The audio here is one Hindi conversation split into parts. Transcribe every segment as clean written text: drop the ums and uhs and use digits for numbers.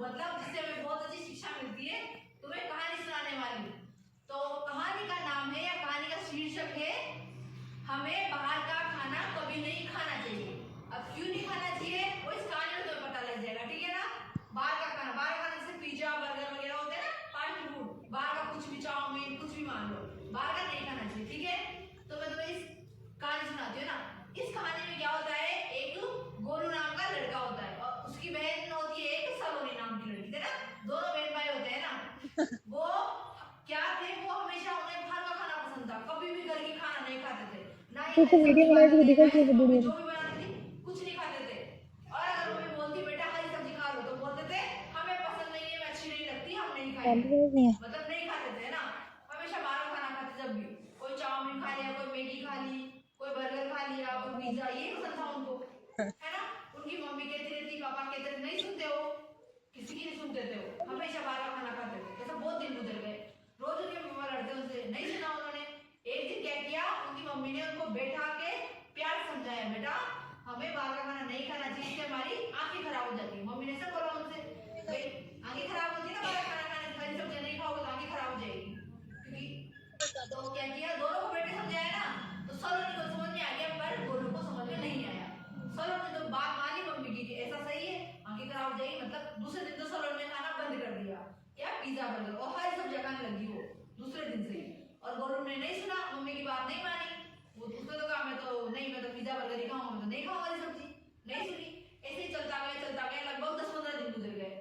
मतलब जिससे हमें बहुत अच्छी शिक्षा मिलती है, तुम्हें कहानी सुनाने वाली। तो कहानी का नाम है या कहानी का शीर्षक है हमें बाहर का खाना कभी नहीं खाना चाहिए। अब क्यों नहीं खाना चाहिए वो इस कहानी में तुम्हें पता लग जाएगा, ठीक है ना। बाहर का खाना जैसे पिज्जा बर्गर वगैरह होते हैं ना, फास्ट फूड, बाहर का कुछ भी, चाउमीन कुछ भी मान लो, बाहर का नहीं खाना चाहिए, ठीक है। तो मैं तुम्हें इस कहानी सुनाती हूँ ना। इस कहानी में क्या होता है, एक गोलू नाम का लड़का होता है और उसकी बहन होती है एक सलोनी नाम की लड़की, है ना। दोनों बहन भाई होते हैं ना। वो क्या थे, वो हमेशा उन्हें बाहर का खाना पसंद था, कभी भी घर की खाना नहीं खाते थे, ना ही तो हरी वीडियो सब्जी बनाई खाते थी थे, दिखा ना ही थी मम्मी वीडियो जो भी बनाती थी कुछ नहीं खाते थे। और अगर मम्मी बोलती बेटा हरी सब्जी खा लो, तो बोलते थे हमें पसंद नहीं है, अच्छी नहीं लगती, हम नहीं खाएंगे, नहीं है। मतलब नहीं खाते थे ना। हमेशा बाहर का खाना खाते, जब भी कोई चाउमीन खा लिया, कोई मैगी खा ली, कोई बर्गर खा लिया, कोई पिज्जा, ये पसंद था उनको, है ना। उनकी मम्मी कहती रहती, पापा कहते रहते, नहीं सुनते हो, किसी की नहीं सुनते थे, वो हमेशा बाहर का खाना खाते थे। ऐसा बहुत दिन गुजर गए, रोज उनके पापा लड़ते, उनसे नहीं सुना उन्होंने। एक दिन क्या किया, उनकी मम्मी ने उनको बैठा के प्यार समझाया, बेटा हमें बाहर का खाना नहीं खाना चाहिए, इससे हमारी आंखें खराब हो जाती है। मम्मी ने सब बोला उनसे, भाई आंखें खराब होती है ना, बाहर का खाना खाने से, हरी सब्जियां नहीं खाओगे तो आंखें खराब हो जाएगी, क्योंकि तो क्या किया, दोनों को बैठे समझाया ना। तो सलोनी को समझ में आ गया, पर गोलू को समझ में नहीं आया। सलोनी ने तो बात मानी मम्मी की कि ऐसा सही है, आंखें खराब हो जाएगी, मतलब दूसरे दिन तो सलोनी ने खाना बंद कर दिया, क्या पिज्जा बर्गर, और हरी सब्जियां खाने लगी वो दूसरे दिन से ही। और गोलू ने नहीं सुना, मम्मी की बात नहीं मानी, वो उसने तो कहा मैं तो नहीं, मैं तो पिज्जा बर्गर ही खाऊंगा, मैं तो नहीं खाऊंगा हरी सब्जी, नहीं सुनी। ऐसे ही चलता गया, लगभग 10-15 दिन गुजर गए।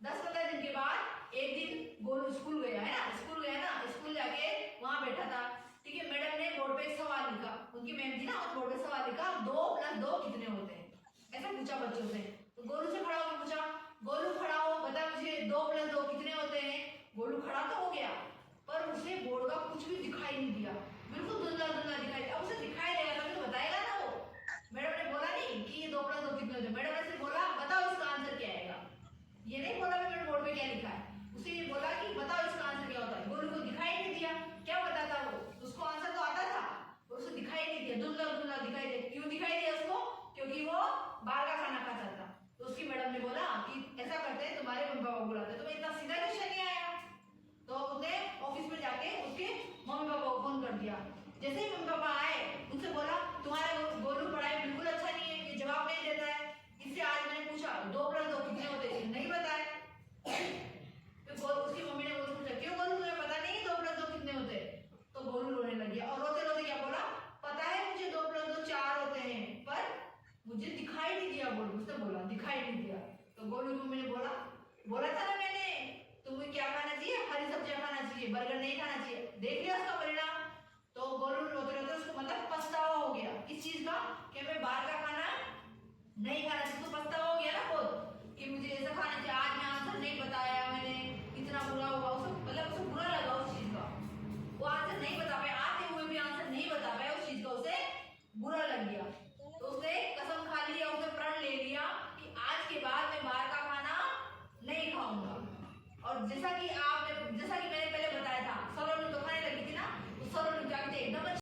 10-15 दिन के बाद एक दिन गोलू स्कूल गया, है ना, स्कूल जाके वहां बैठा था, ठीक है। मैडम ने बोर्ड पे एक सवाल लिखा, उनकी मैम थी ना, उस बोर्ड पे सवाल लिखा, 2+2 कितने होते हैं, ऐसा पूछा बच्चों से। तो गोलू से खड़ा होकर पूछा, गोलू खड़ा हो, बता मुझे 2+2 कितने होते हैं। गोलू खड़ा तो हो गया, पर उसे बोर्ड का कुछ भी दिखाई नहीं दिया, बिल्कुल धुंधला धुंधला दिखाई दिया। अब उसे दिखाई देगा तभी तो बताएगा ना वो। मैडम ने बोला नहीं कि ये 2+2 कितने होते हैं, मैडम ने सिर्फ बोला बताओ इसका आंसर क्या आएगा। ये नहीं बोला मैंने बोर्ड पे क्या लिखा है, उसे ये बोला कि बताओ इसका आंसर क्या होता है। गोलू को दिखाई नहीं दिया, क्या बताता वो, उसको आंसर तो आता था, और उसे दिखाई नहीं दिया, धुंधला धुंधला दिखाई दिया। क्यों दिखाई दिया उसको, क्योंकि वो बाहर का खाना खाता था। तो उसकी मैडम ने बोला कि ऐसा करते हैं, तुम्हारे मम्मी पापा बुलाते हैं, तुम्हें इतना सीधा क्वेश्चन नहीं आया। तो उसने ऑफिस में जाके उसके मम्मी पापा को फोन कर दिया। जैसे ही मम्मी पापा आए, उनसे बोला तुम्हारा गोलू पढ़ाई बिल्कुल अच्छा नहीं है, ये जवाब नहीं देता है, इससे आज मैंने पूछा 2+2 कितने होते हैं, नहीं बताए। फिर उसकी मम्मी ने गोलू पूछा, क्यों गोलू तुम्हें पता नहीं है 2+2 कितने होते हैं। तो गोलू रोने लग गया और रोते रोते क्या बोला, पता है मुझे 2+2 4 होते हैं, पर मुझे दिखाई नहीं दिया। गोलू उसने बोला दिखाई नहीं दिया। तो गोलू की मम्मी ने बोला, बोला था ना मैंने तुम्हें क्या खाना चाहिए, हरी सब्जियां खाना चाहिए, बर्गर नहीं खाना चाहिए, देख